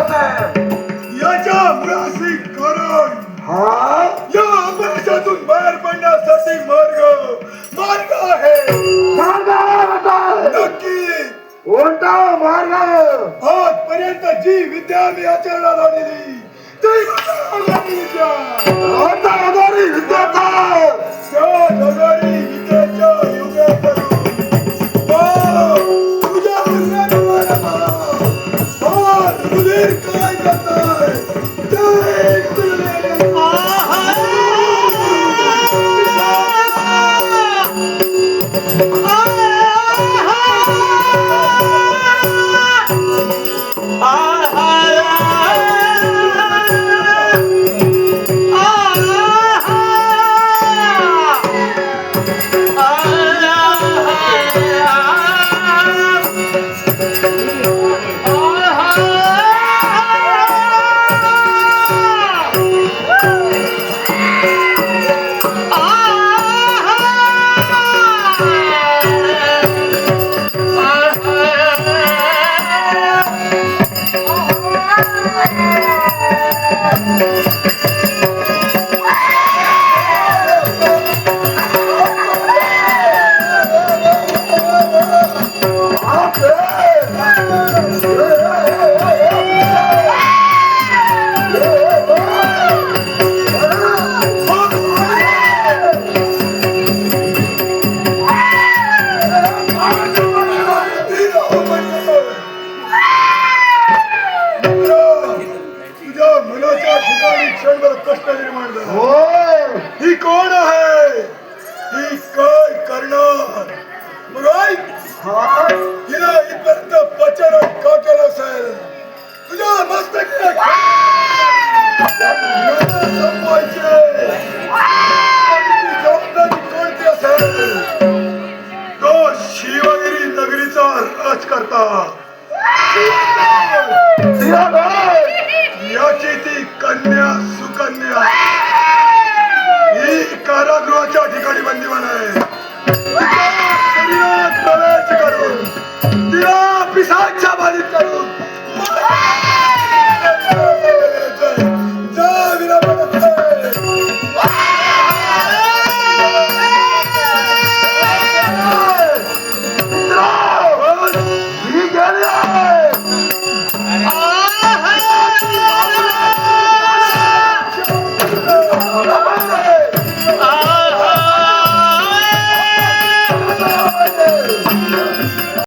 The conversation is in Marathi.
साहेब. याच्या मुळाशी कारण हा या अपयशातून बाहेर पडण्यासाठी मार्ग आहे. मार्ग आहे. नक्की कोणता मार्ग? आजपर्यंत जी विद्या मी आचरणात आणली ती विद्या. कोणता अगोरी विद्या काय? त्या नगारी विद्येच्या युगात तुझ्या मुलीर काय करताय? कष्ट निर्माण झाला. ही कोण आहे? ही काय करणार? मग हिला इथपर्यंत पचन का केलं असेल? तुझ्या मस्तकीला संपवायचे जबाबदारी कोणती असेल? तो शिवगिरी नगरीचा राजकर्ता. याची ती कन्या सुकन्या ही कारागृहाच्या ठिकाणी बंदीवान आहे.